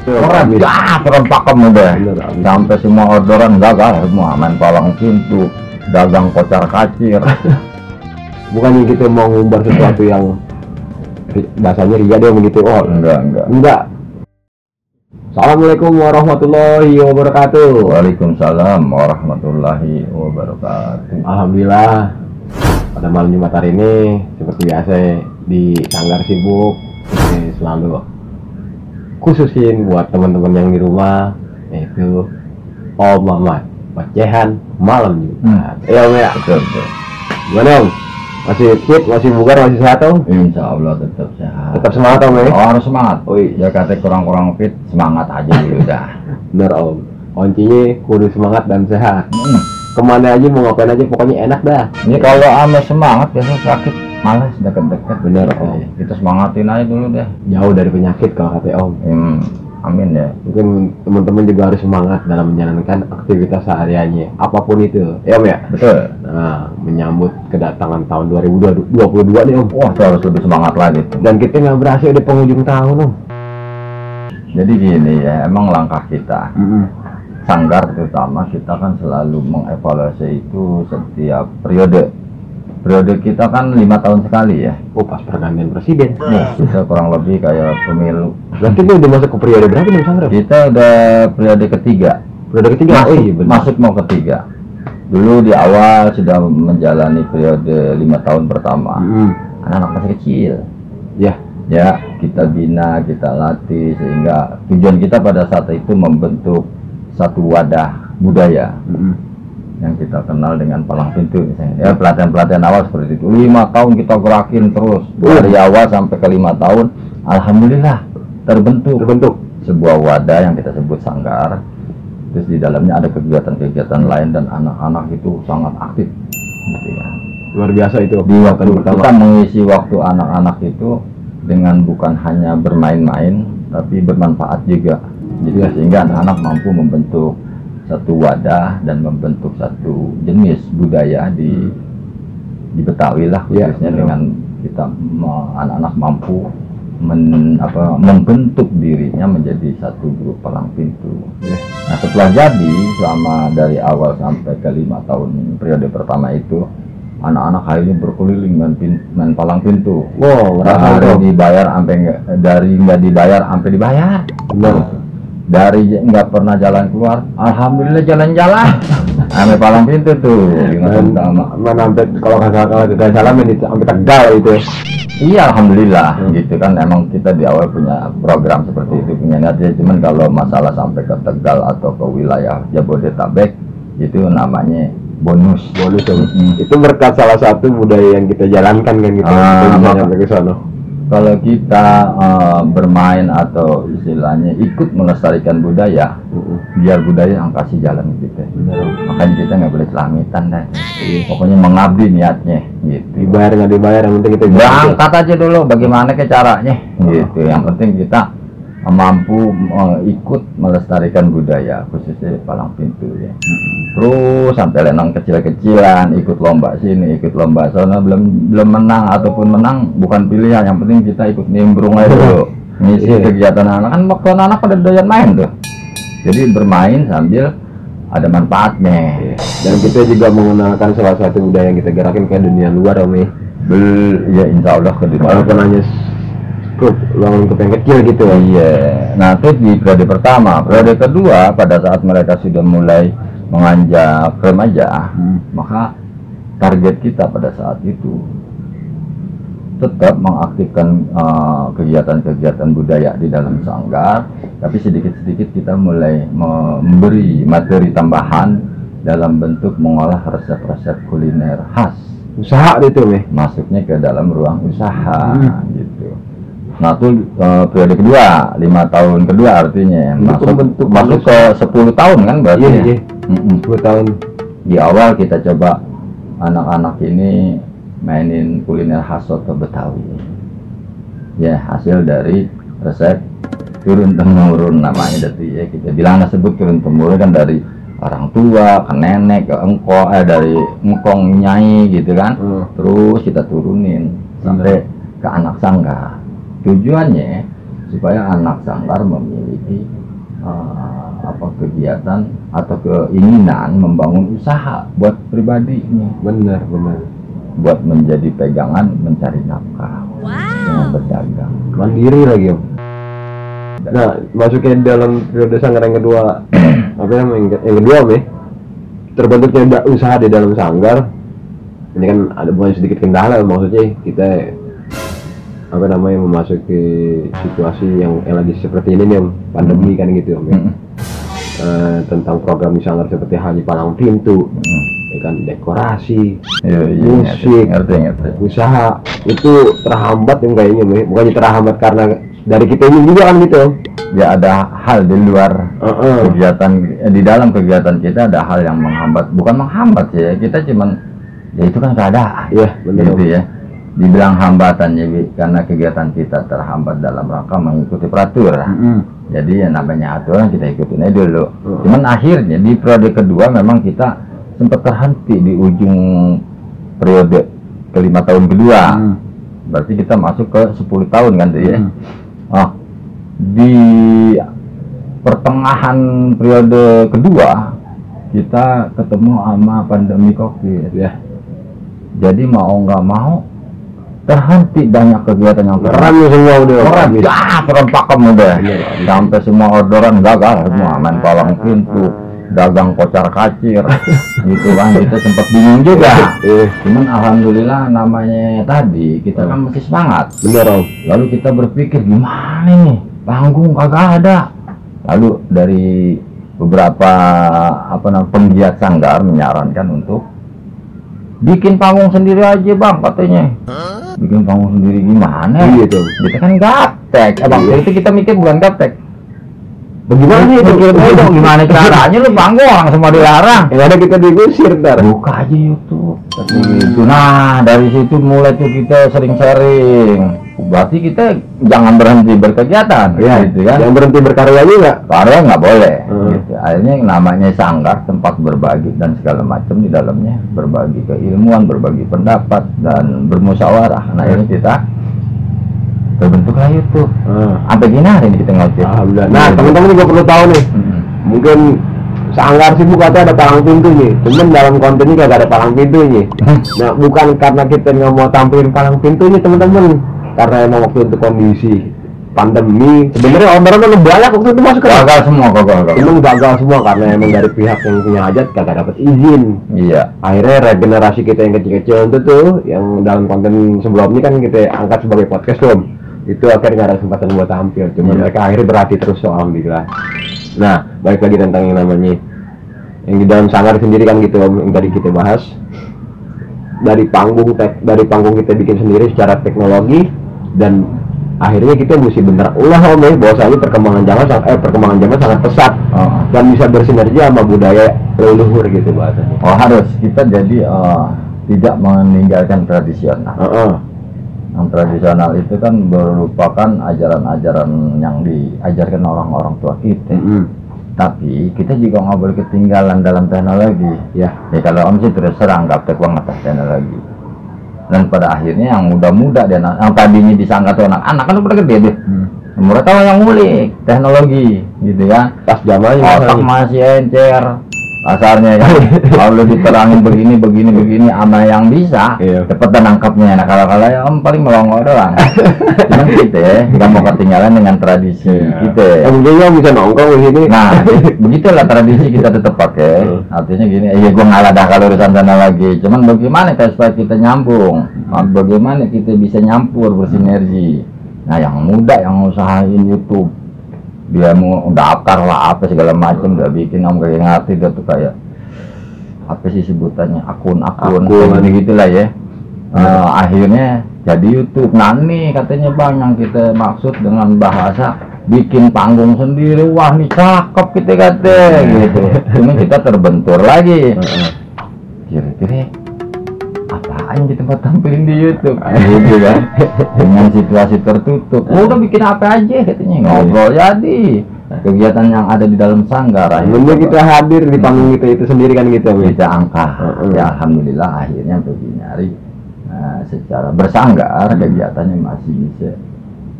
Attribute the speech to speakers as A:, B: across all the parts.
A: Orang dah pakem udah sampai semua orderan gagal semua, main palang pintu, dagang kocar kacir.
B: Bukannya kita mau ngumbar sesuatu yang bahasanya ria deh begitu. Oh enggak. Assalamualaikum warahmatullahi wabarakatuh.
A: Waalaikumsalam warahmatullahi wabarakatuh.
B: Alhamdulillah pada malam Jumat hari ini seperti biasa di Sanggar Sibuk selalu khususin buat teman-teman yang di rumah, yaitu Om Mamat ocehan malam Jumat. Ya.
A: Betul.
B: Gimana Om? Masih fit, masih bugar, masih sehat Om?
A: Insya Allah tetap sehat.
B: Tetap semangat Om ya?
A: Oh, harus semangat. Ya kata kurang-kurang fit, semangat aja dulu dah.
B: Bener Om. Kuncinya kudu semangat dan sehat. Kemana aja mau ngapain aja pokoknya enak dah.
A: Ini kalau ame semangat biasanya sakit, malas deket-deket.
B: Bener Om.
A: Kita semangatin aja dulu deh.
B: Jauh dari penyakit kalau kata Om.
A: Amin ya.
B: Mungkin teman-teman juga harus semangat dalam menjalankan aktivitas sehariannya, apapun itu, ya Om ya.
A: Betul.
B: Nah, menyambut kedatangan tahun 2022 nih Om.
A: Wah, harus lebih semangat lagi.
B: Dan kita nggak berhasil di penghujung tahun Om.
A: Jadi gini ya, emang langkah kita. Sanggar terutama kita kan selalu mengevaluasi itu setiap periode. Periode kita kan 5 tahun sekali ya.
B: Oh, pas pergantian presiden.
A: Nah, kita kurang lebih kayak pemilu.
B: Berarti ini udah masuk ke periode berapa nih Sanggar?
A: Kita udah periode ketiga.
B: Periode ketiga?
A: Masuk,
B: oh iya benar.
A: Masuk mau ketiga. Dulu di awal sudah menjalani periode 5 tahun pertama. Anak-anak masih kecil. Ya, kita bina, kita latih sehingga tujuan kita pada saat itu membentuk satu wadah budaya. Yang kita kenal dengan palang pintu misalnya. Ya, pelatihan-pelatihan awal seperti itu 5 tahun kita gerakin terus dari awal sampai ke 5 tahun. Alhamdulillah terbentuk sebuah wadah yang kita sebut Sanggar. Terus di dalamnya ada kegiatan-kegiatan lain dan anak-anak itu sangat aktif gitu ya.
B: Luar biasa itu
A: di waktu kita mengisi waktu anak-anak itu dengan bukan hanya bermain-main tapi bermanfaat juga. Jadi sehingga anak-anak mampu membentuk satu wadah dan membentuk satu jenis budaya di Betawi lah khususnya dengan kita anak-anak mampu membentuk dirinya menjadi satu grup palang pintu. Nah setelah jadi selama dari awal sampai ke 5 tahun periode pertama itu anak-anak akhirnya berkeliling main palang pintu.
B: Wow,
A: dari dibayar sampai dari nggak dibayar sampai dibayar. Dari nggak pernah jalan keluar, alhamdulillah jalan-jalan. Ame palang pintu tuh.
B: Mana sampai kalau kagak salah main sampai Tegal itu.
A: Iya alhamdulillah gitu kan, emang kita di awal punya program seperti itu, punya niatnya. Cuman kalau masalah sampai ke Tegal atau ke wilayah Jabodetabek itu namanya bonus.
B: Itu berkat salah satu budaya yang kita jalankan kan gitu. Bisa sampai ke sana.
A: Kalau kita bermain atau istilahnya ikut melestarikan budaya, biar budaya yang kasih jalan kita. Makanya kita nggak boleh selamitan deh. Pokoknya mengabdi niatnya gitu.
B: Dibayar nggak dibayar, yang penting kita
A: berangkat aja dulu bagaimana ke caranya gitu. Yang penting kita mampu ikut melestarikan budaya khususnya palang pintu ya. Terus sampai lenong kecil-kecilan, ikut lomba sini, ikut lomba sana, belum menang ataupun menang bukan pilihan, yang penting kita ikut nimbrung aja dulu. Ngisi kegiatan anak kan waktu anak pada doyan main tuh. Jadi bermain sambil ada manfaatnya.
B: Dan kita juga mengenalkan salah satu budaya yang kita gerakin ke dunia luar Om.
A: Ya insya Allah ke dunia
B: luar. Hanya lingkup yang kecil gitu.
A: Iya. Nah itu di periode pertama. Periode kedua pada saat mereka sudah mulai menganjak remaja, maka target kita pada saat itu tetap mengaktifkan kegiatan-kegiatan budaya di dalam Sanggar, tapi sedikit-sedikit kita mulai memberi materi tambahan dalam bentuk mengolah resep-resep kuliner khas.
B: Usaha itu
A: masuknya ke dalam ruang usaha gitu. Nah itu periode kedua, 5 tahun kedua artinya masuk ke 10 tahun kan berarti.
B: Iya. 10 tahun.
A: Di awal kita coba anak-anak ini mainin kuliner khas soto Betawi. Ya hasil dari resep turun temurun namanya dari ya kita bilang sebut turun temurun kan dari orang tua ke nenek ke engkong dari engkong nyai gitu kan. Terus kita turunin sampai ke anak sanggar. Tujuannya supaya anak sanggar memiliki kegiatan atau keinginan membangun usaha buat pribadinya.
B: Benar.
A: Buat menjadi pegangan mencari nafkah dengan berdagang.
B: Mandiri lagi Om. Nah, masuknya dalam periode sanggar yang kedua, apa namanya yang kedua Om ya, terbentuknya usaha di dalam sanggar. Ini kan ada banyak sedikit kendala, maksudnya kita apa namanya memasuki situasi yang lagi seperti ini nih Om, pandemi kan gitu Om ya. Tentang program di sanggar seperti Haji Palang Pintu, ya kan, dekorasi, musik, ngerti. Usaha itu terhambat yang kayaknya, bukannya terhambat karena dari kita ini juga kan gitu.
A: Ya ada hal di luar kegiatan, di dalam kegiatan kita ada hal yang menghambat, bukan menghambat ya, kita cuman ya itu kan keadaan.
B: Iya benar
A: gitu ya. Dibilang hambatan ya karena kegiatan kita terhambat dalam rangka mengikuti peraturan. Jadi ya namanya aturan kita ikutin aja dulu. Cuman akhirnya di periode kedua memang kita sempat terhenti di ujung periode ke-5 tahun kedua. Berarti kita masuk ke 10 tahun kan tuh ya. Di pertengahan periode kedua kita ketemu sama pandemi COVID ya. Jadi mau nggak mau terhenti banyak kegiatan yang
B: keren semua udah
A: serempakan udah sampai semua orderan gagal semua, main palang pintu, dagang kocar kacir gitu kan. Kita sempat bingung juga, cuman alhamdulillah namanya tadi kita kan masih semangat.
B: Bener Om.
A: Lalu kita berpikir gimana nih, panggung kagak ada. Lalu dari beberapa penggiat sanggar menyarankan untuk bikin panggung sendiri aja Bang katanya. Bikin panggung sendiri gimana?
B: Gitu.
A: Kita kan gaptek. Abang itu kita mikir bukan gaptek.
B: Bagaimana itu?
A: Dong gimana caranya lu panggung orang semua dilarang.
B: Yang ada kita digusir ntar.
A: Buka aja YouTube. Gitu. Nah dari situ mulai tuh kita sering sharing. Berarti kita jangan berhenti berkegiatan, gitu kan?
B: Yang berhenti berkarya juga.
A: Karya nggak boleh. Gitu. Akhirnya namanya sanggar tempat berbagi dan segala macam di dalamnya, berbagi keilmuan, berbagi pendapat dan bermusyawarah. Nah ini kita terbentuklah YouTube. Sampai gini hari ini kita ngoceh.
B: Nah teman-teman juga perlu tahu nih. Mungkin sanggar sibuk katanya ada palang pintu nih, cuman dalam konten ini gak ada palang pintunya. Nah bukan karena kita nggak mau tampilin palang pintunya teman-teman, karena emang waktu itu kondisi pandemi sebenarnya orderan kan banyak waktu itu masuk
A: gagal semua.
B: Emang gagal semua karena emang dari pihak yang punya hajat kagak dapat izin.
A: Iya. Akhirnya
B: regenerasi kita yang kecil-kecil itu tuh yang dalam konten sebelumnya kan kita angkat sebagai podcast tuh. Itu akhirnya nggak ada kesempatan buat tampil. Cuma mereka akhirnya berarti terus alhamdulillah. Nah, balik lagi tentang yang namanya yang di dalam sanggar sendiri kan gitu yang tadi kita bahas. Dari panggung kita bikin sendiri secara teknologi dan akhirnya kita mesti bener ulah bahwasanya perkembangan zaman sangat pesat dan bisa bersinergi sama budaya leluhur gitu bahasanya.
A: Harus kita jadi tidak meninggalkan tradisional. Yang tradisional itu kan merupakan ajaran-ajaran yang diajarkan orang-orang tua kita. Tapi kita juga nggak boleh ketinggalan dalam teknologi. Ya kalau Om sih terus serang gaptek banget teknologi. Dan pada akhirnya yang muda-muda dan yang tadinya disangka tuh anak-anak kan udah gede deh. Mereka yang ngulik teknologi, gitu kan?
B: Pas zamannya
A: otak masih encer, kasarnya ya. Kalau diterangin begini ama yang bisa, cepetan nangkapnya. Nah kalau ya Om paling melongo doang. Cuman kita nggak mau ketinggalan dengan tradisi kita.
B: Mungkin bisa nongkrong di sini.
A: Nah, begitulah tradisi kita tetap pakai. Artinya gini, gue ngalah dah kalau urusan sana lagi. Cuman bagaimana supaya kita nyambung? Bagaimana kita bisa nyampur bersinergi? Nah, yang muda yang usahain YouTube, dia mau daftar lah apa segala macam, udah bikin Om kayak ngerti dia tuh kayak apa sih sebutannya akun gitulah ya. Akhirnya jadi YouTube. Nah nih katanya Bang yang kita maksud dengan bahasa bikin panggung sendiri. Wah nih cakep kita kata gitu. Cuma kita terbentur lagi. Kira-kira apaan kita mau tampilin di YouTube gitu kan, dengan situasi tertutup. Udah bikin apa aja katanya, ngobrol jadi kegiatan yang ada di dalam sanggar.
B: Akhirnya kita hadir di panggung itu sendiri kan gitu,
A: kita angkat. Ya alhamdulillah akhirnya nyari secara bersanggar kegiatannya masih bisa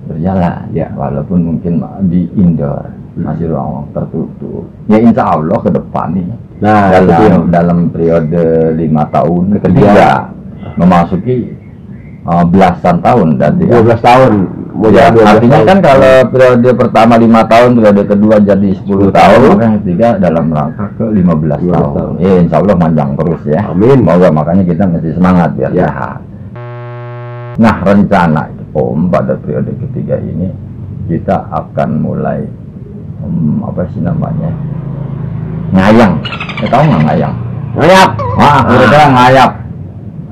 A: berjalan ya, walaupun mungkin di indoor masih ruang tertutup. Ya insya Allah ke depan ini dalam periode 5 tahun ketiga memasuki belasan tahun dan
B: 12 tahun
A: ya, artinya tahun. Kan kalau periode pertama 5 tahun, periode kedua jadi 10 tahun, maka yang ketiga dalam rangka ke 15 tahun. Ya insya Allah panjang terus ya, amin. Makanya kita mesti semangat biar sehat. Nah rencana Om pada periode ketiga ini kita akan mulai apa sih namanya, ngayang. Tahu nggak ngayang? Ngayap. Kira-kira ngayap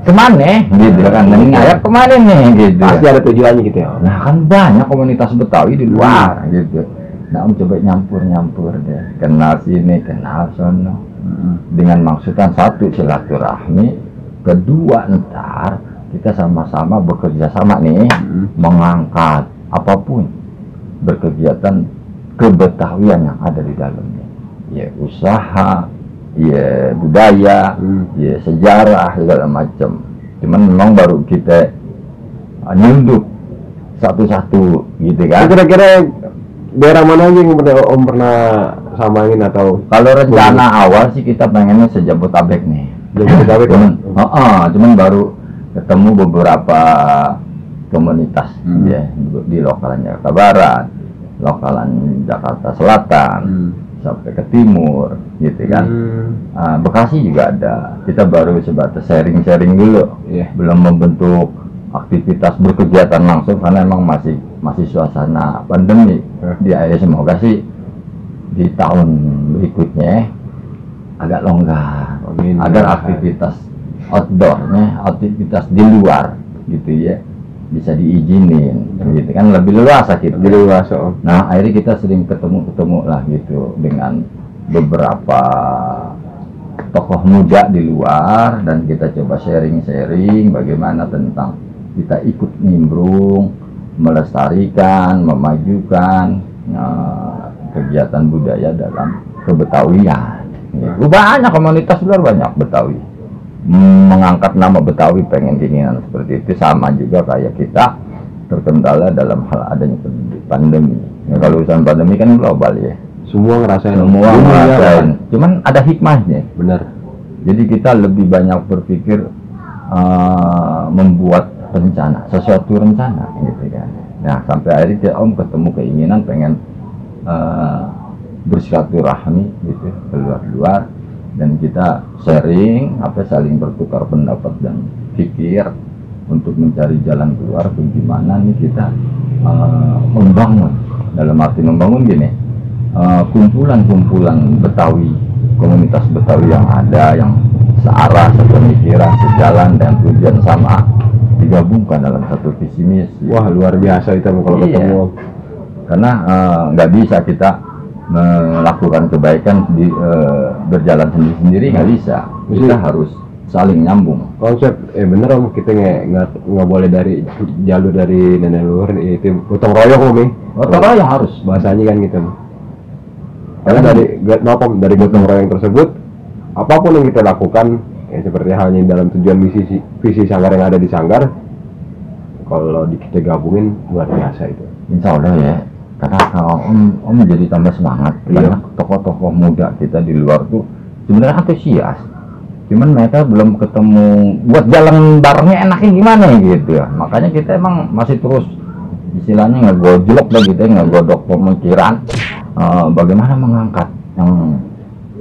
A: kemana gitu kan, ngayap kemana nih gitu.
B: Pasti ada tujuannya gitu ya.
A: Nah kan banyak komunitas Betawi di luar gitu. Nah Om coba nyampur deh, kenal sini kenal sono, dengan maksudkan satu silaturahmi, kedua ntar kita sama-sama bekerja sama nih, mengangkat apapun berkegiatan kebetawian yang ada di dalamnya, ya usaha, ya budaya, ya sejarah segala macam. Cuman memang baru kita nyunduk satu-satu gitu kan.
B: Kira-kira daerah mana aja yang Om pernah samain atau?
A: Kalau rencana awal sih kita pengennya sejabotabek nih.
B: Jabotabek
A: cuman baru ketemu beberapa komunitas ya di lokalan Jakarta Barat, lokalan Jakarta Selatan, sampai ke timur gitu kan. Bekasi juga ada. Kita baru sebatas sharing-sharing dulu, belum membentuk aktivitas berkegiatan langsung karena emang masih suasana pandemi. Semoga sih di tahun berikutnya agak longgar, agar aktivitas outdoornya, aktivitas di luar gitu ya bisa diizinin gitu kan, lebih luas kita. Nah akhirnya kita sering ketemu lah gitu dengan beberapa tokoh muda di luar, dan kita coba sharing bagaimana tentang kita ikut nimbrung, melestarikan, memajukan kegiatan budaya dalam kebetawian. Banyak komunitas luar, banyak Betawi mengangkat nama Betawi, pengen keinginan seperti itu. Sama juga kayak kita terkendala dalam hal adanya pandemi. Ya, kalau urusan pandemi kan global ya.
B: Semua ngerasain.
A: Cuman ada hikmahnya.
B: Benar.
A: Jadi kita lebih banyak berpikir membuat sesuatu rencana gitu kan. Nah sampai akhirnya Om ketemu keinginan pengen bersilaturahmi gitu keluar, dan kita sharing, saling bertukar pendapat dan pikir untuk mencari jalan keluar bagaimana nih kita membangun, dalam arti membangun gini, kumpulan-kumpulan Betawi, komunitas Betawi yang ada, yang searah, sepemikiran, sejalan dan tujuan sama, digabungkan dalam satu visi misi.
B: Wah luar biasa itu kalau ketemu.
A: Karena nggak bisa kita melakukan kebaikan berjalan sendiri-sendiri, nggak bisa. Kita harus saling nyambung.
B: Konsep bener Om, kita nggak boleh dari jalur dari nenek leluhur itu gotong royong Om.
A: Gotong royong harus
B: bahasanya kan gitu. Karena dari gotong royong tersebut, apapun yang kita lakukan, seperti halnya dalam tujuan visi sanggar yang ada di sanggar, kalau kita gabungin luar biasa itu.
A: Insya Allah ya. Karena kalau Om jadi tambah semangat. Banyak tokoh-tokoh muda kita di luar tuh sebenarnya antusias, cuman mereka belum ketemu buat jalan barengnya enaknya gimana gitu ya. Makanya kita emang masih terus istilahnya ngegojlok lah gitu, ngegodok pemikiran bagaimana mengangkat yang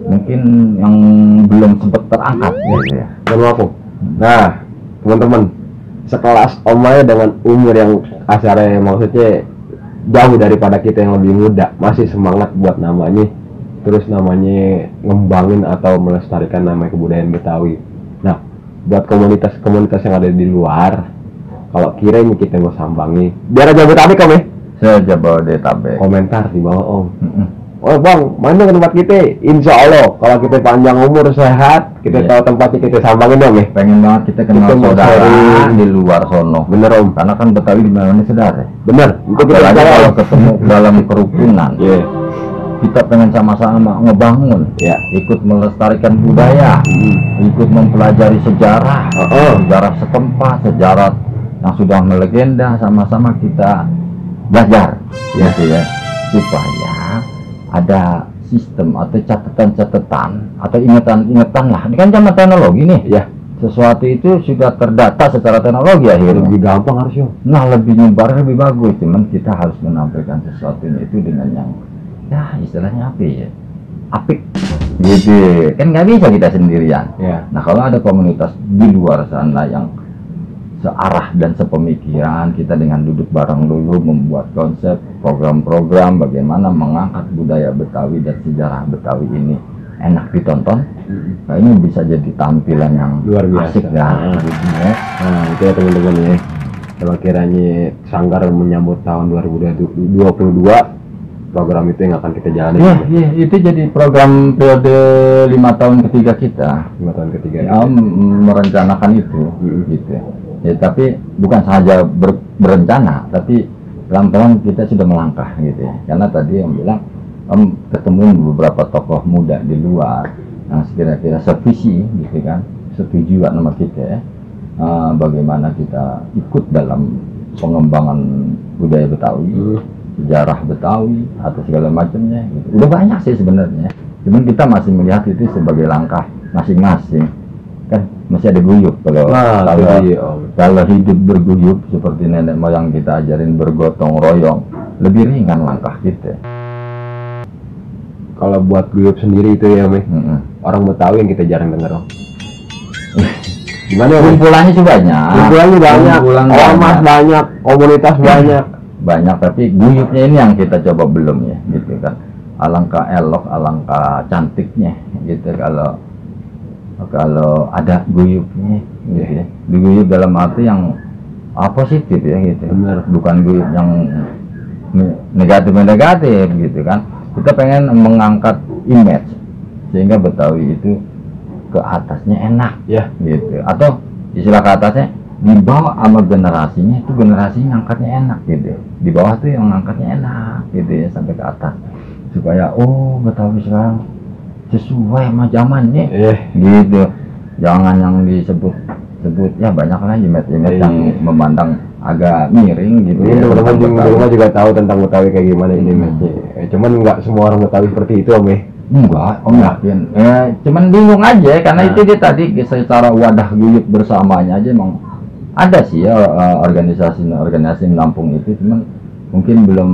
A: mungkin yang belum sempat terangkat gitu ya.
B: Dan aku, nah teman-teman, sekelas Om Maya dengan umur yang asalnya maksudnya jauh daripada kita yang lebih muda, masih semangat buat namanya ngembangin atau melestarikan nama kebudayaan Betawi. Nah, buat komunitas-komunitas yang ada di luar, kalau kiranya kita mau sambangi, biar aja Jabodetabek Om ya?
A: Sejabodetabek.
B: Komentar di bawah Om. oh bang, mana ke tempat kita? Insya Allah, kalau kita panjang umur sehat, kita tahu tempatnya, kita sambangin dong ya.
A: Pengen banget kita kenal
B: Kita mau
A: saudara
B: sharing.
A: di luar sono.
B: Bener om.
A: Karena kan Betawi di mana saudara.
B: Bener. Itu kita
A: Apalagi
B: bicara,
A: kalau
B: Om.
A: ketemu dalam kerukunan.
B: Iya.
A: Kita pengen sama-sama ngebangun,
B: Ya.
A: ikut melestarikan budaya, ikut mempelajari sejarah, sejarah setempat, sejarah yang sudah melegenda, sama-sama kita belajar, gitu ya, supaya ada sistem atau catatan-catatan atau ingatan-ingatan lah. Ini kan zaman teknologi nih,
B: Ya.
A: sesuatu itu sudah terdata secara teknologi akhirnya.
B: Lebih gampang harusnya.
A: Nah, lebih nyebar lebih bagus, cuman kita harus menampilkan sesuatu itu dengan yang ya istilahnya apa ya, apik gitu kan, nggak bisa kita sendirian.
B: Ya.
A: Nah, kalau ada komunitas di luar sana yang searah dan sepemikiran, kita dengan duduk bareng dulu membuat konsep program-program bagaimana mengangkat budaya Betawi dan sejarah Betawi ini enak ditonton, kayaknya bisa jadi tampilan yang
B: Luar biasa.
A: asik ya, gitu ya.
B: Nah, itu ya teman-teman ya. Kalau kiranya Sanggar menyambut tahun 2022, program itu yang akan kita jalani.
A: Iya, itu jadi program periode 5 tahun ketiga kita.
B: 5 tahun ketiga.
A: Ya, merencanakan itu, gitu. Ya, tapi bukan saja berencana, tapi pelan-pelan kita sudah melangkah, gitu ya. Karena tadi Om bilang, Om ketemu beberapa tokoh muda di luar yang kira-kira sevisi, gitu kan, setuju sama kita ya. Bagaimana kita ikut dalam pengembangan budaya Betawi, sejarah Betawi atau segala macamnya, gitu. Udah banyak sih sebenarnya, cuman kita masih melihat itu sebagai langkah masing-masing, kan masih ada guyup kalau hidup berguyup seperti nenek moyang kita ajarin bergotong royong, lebih ringan langkah kita.
B: Kalau buat guyup sendiri itu ya, orang Betawi yang kita jarang dengar om. Gimana ya?
A: Kumpulannya sih banyak,
B: ormas banyak, komunitas
A: banyak, tapi guyupnya ini yang kita coba belum ya, gitu kan. Alangkah elok, alangkah cantiknya, gitu kalau ada guyupnya, gitu ya. Guyup dalam arti yang positif ya, gitu.
B: Bener.
A: Bukan guyup yang negatif, gitu kan. Kita pengen mengangkat image sehingga Betawi itu ke atasnya enak,
B: ya,
A: gitu. Atau istilah ke atasnya dibawa sama generasinya, itu generasinya ngangkatnya enak, gitu. Di bawah tuh yang ngangkatnya enak, gitu ya, sampai ke atas, supaya Betawi sekarang sesuai sama zamannya, gitu. Jangan yang disebut ya banyak lah image-image yang memandang agak miring, gitu.
B: Teman-teman juga tahu tentang Betawi kayak gimana ini image-nya. Cuman nggak semua orang Betawi seperti itu om ya.
A: Enggak, Om yakin. Cuman bingung aja karena itu dia tadi secara wadah guyup bersamanya aja emang ada sih ya, organisasi Lampung itu, cuman mungkin belum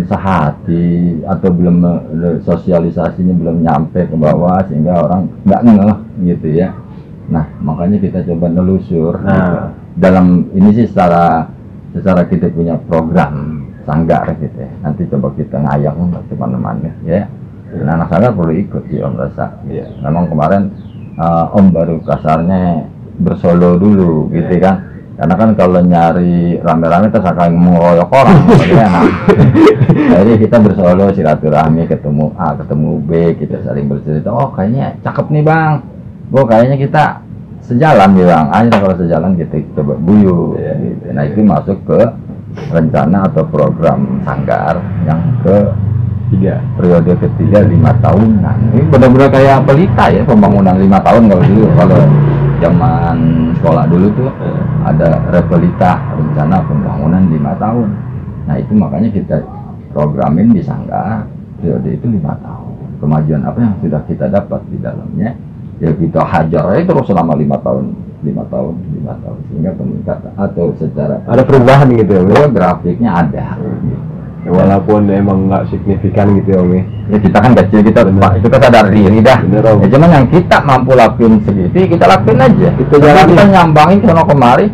A: sehati atau belum sosialisasinya belum nyampe ke bawah sehingga orang nggak ngeh, gitu ya. Nah, makanya kita coba nelusur. Gitu. Dalam ini sih secara kita punya program Sanggar gitu ya. Nanti coba kita ngayang ke mana-mana ya. Nah, anak Sanggar perlu ikut sih Om rasa. Memang kemarin Om baru kasarnya bersolo dulu, gitu kan. Karena kan kalau nyari rame-rame terus akan mengeroyok orang, enak. Jadi kita bersolo silaturahmi, ketemu A, ketemu B, kita saling bercerita. Oh kayaknya cakep nih bang, kayaknya kita sejalan bilang. Ayo kalau sejalan kita coba guyup. Gitu. Nah itu masuk ke rencana atau program Sanggar yang periode ketiga 5 tahunan. Ini benar-benar kayak pelita ya, pembangunan 5 tahun kalau zaman sekolah dulu tuh ada repelita, rencana pembangunan 5 tahun. Nah itu makanya kita programin di Sanggar periode itu 5 tahun. Kemajuan apa yang sudah kita dapat di dalamnya ya kita hajar aja terus selama 5 tahun sehingga peningkatan atau secara
B: ada perubahan gitu ya,
A: grafiknya ada.
B: Ya, walaupun emang nggak signifikan gitu ya Om
A: ya kita kan kecil, kita itu kan sadar diri dah. Ya, cuman yang kita mampu lakuin segitu kita lakuin aja, kita nyambangin sono kemari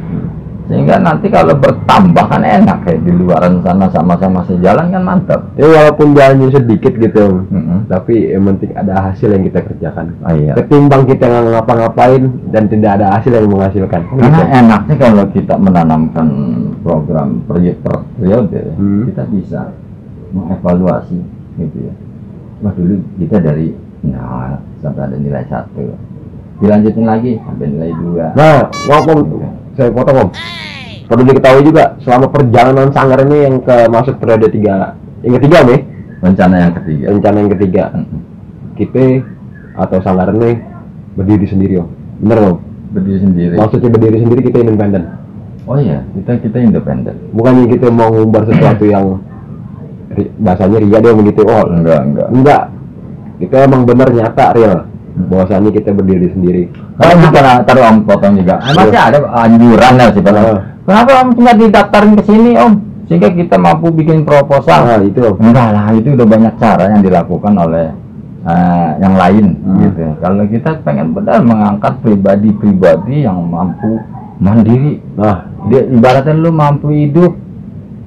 A: sehingga nanti kalau bertambah kan enak kayak di luaran sana sama-sama sejalan kan mantap
B: ya, walaupun jalannya sedikit gitu tapi yang penting ada hasil yang kita kerjakan. Ketimbang kita nggak ngapa-ngapain dan tidak ada hasil yang menghasilkan
A: karena gitu. Enaknya kalau kita menanamkan program periode kita bisa mengevaluasi gitu ya, wah dulu kita dari sampai ada nilai 1, dilanjutin lagi sampai nilai 2.
B: Nah, ngomong saya potong Om. Perlu diketahui juga selama perjalanan Sanggar ini yang masuk periode 3, yang ketiga nih.
A: Rencana yang ketiga.
B: Kita atau Sanggar ini berdiri sendiri Om. Bener Om?
A: Berdiri sendiri.
B: Maksudnya berdiri sendiri, kita independen.
A: Oh iya, kita independen.
B: Bukannya kita mau ngumbar sesuatu yang bahasanya ria dia begitu. Oh enggak. Kita emang bener nyata real. Bahwasanya kita berdiri sendiri.
A: Kalau kita taruh Om potong juga. Masih ada anjuran lah sih Kenapa Om nggak didaftarin ke sini Om? Sehingga kita mampu bikin proposal.
B: Nah, itu Om.
A: Enggak lah, itu udah banyak cara yang dilakukan oleh yang lain gitu. Kalau kita pengen benar mengangkat pribadi yang mampu mandiri. Nah, dia ibaratnya lu mampu hidup,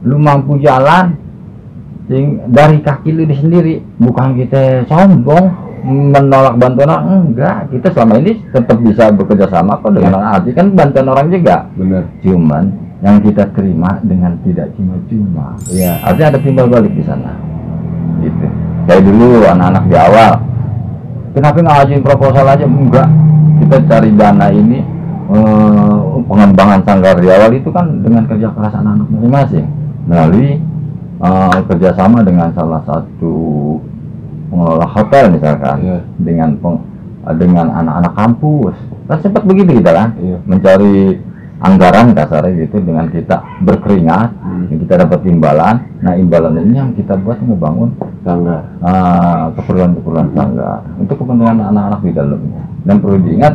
A: lu mampu jalan dari kaki lu sendiri. Bukan kita sombong menolak bantuan orang, enggak. Kita selama ini tetap bisa bekerja sama kok dengan orang arti kan bantuan orang juga. Bener. Cuman yang kita terima dengan tidak cuma-cuma. Iya. Artinya ada timbal balik di sana. Gitu. Kayak dulu anak-anak di awal, kenapa nggak ngajuin proposal aja? Enggak. Kita cari dana ini pengembangan Sanggar di awal itu kan dengan kerja keras anak-anak masing-masing melalui kerjasama dengan salah satu pengelola hotel misalkan, dengan anak-anak kampus kan sempat begitu kita kan, mencari anggaran kasarnya gitu dengan kita berkeringat, kita dapat imbalan. Nah imbalan ini yang kita buat ngebangun Sanggar, keperluan Sanggar untuk kepentingan anak-anak di dalamnya. Dan perlu diingat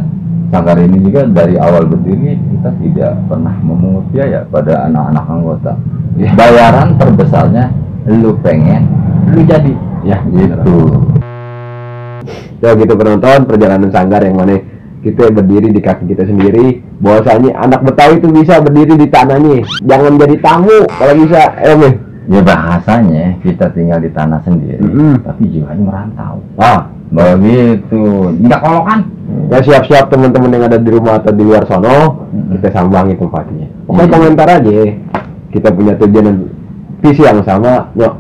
A: Sanggar ini juga dari awal berdiri kita tidak pernah memungut biaya pada anak-anak anggota. Bayaran terbesarnya lu pengen, lu jadi. Ya gitu.
B: Ya gitu penonton perjalanan Sanggar yang mana kita berdiri di kaki kita sendiri. Bahwasanya anak Betawi itu bisa berdiri di tanahnya, jangan jadi tamu kalau bisa.
A: Ya bahasanya kita tinggal di tanah sendiri, tapi jiwanya merantau. Begitu. Enggak kolokan.
B: Ya siap-siap teman-teman yang ada di rumah atau di luar sono, kita sambangi tempatnya. Pokoknya komentar aja. Kita punya tujuan dan visi yang sama, yuk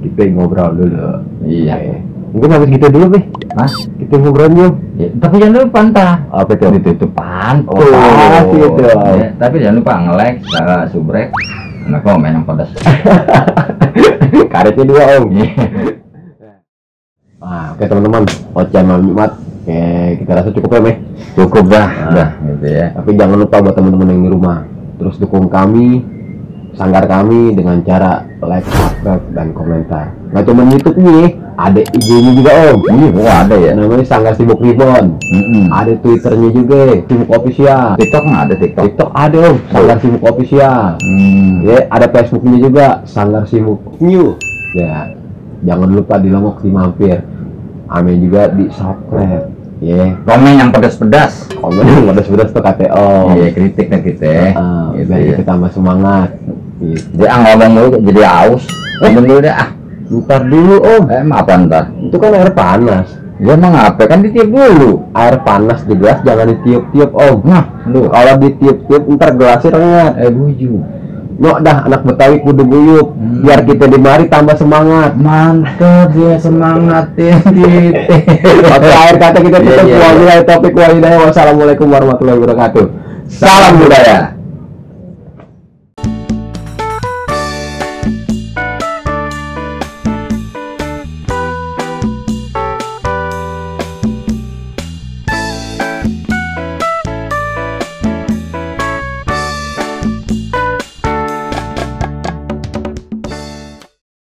B: kita ngobrol dulu.
A: Iya.
B: Mungkin habis gitu dulu nih.
A: Mas,
B: kita ngobrol yuk.
A: Ya, tapi jangan lupa entah.
B: Apa itu?
A: Ditutup pantun.
B: Gitu.
A: Ya, tapi jangan lupa nge-like, subrek, sama komen yang pedas.
B: Karetnya 2 Om. Oke teman-teman, Ocehan Malam Jumat. Oke, kita rasa cukup ya, Meh.
A: Cukup dah, gitu ya.
B: Tapi jangan lupa buat teman-teman yang di rumah, terus dukung kami, Sanggar kami dengan cara like, subscribe, dan komentar. Nggak cuma YouTube nih, ada IG-nya juga Om.
A: Ada ya.
B: Namanya Sanggar Sibuk Ribbon. Ada Twitternya juga, Sibuk Official.
A: TikTok nggak ada TikTok?
B: TikTok ada Om, Sanggar Sibuk Official. Ya, ada Facebooknya juga, Sanggar Sibuk New. Ya, jangan lupa dilongok di mampir. Amin juga di subscribe.
A: Komen yang pedas-pedas.
B: Komen yang pedas-pedas tuh kata Om.
A: Kritik kan kita.
B: Biar kita tambah semangat.
A: Dia ngomong dulu jadi aus. Ngomong dulu deh
B: Ntar dulu Om.
A: Apa ntar?
B: Itu kan air panas.
A: Ya emang apa? Kan ditiup dulu.
B: Air panas di gelas jangan ditiup-tiup Om.
A: Nah, lu
B: kalau ditiup-tiup ntar gelasnya rengat.
A: Buju.
B: Nyok dah anak Betawi kudu guyup. Biar kita di mari tambah semangat.
A: Mantap dia semangatin kita.
B: Oke, akhir kata kita tutup. Wabillahi taufiq wal hidayah. Wassalamualaikum warahmatullahi wabarakatuh.
A: Salam budaya.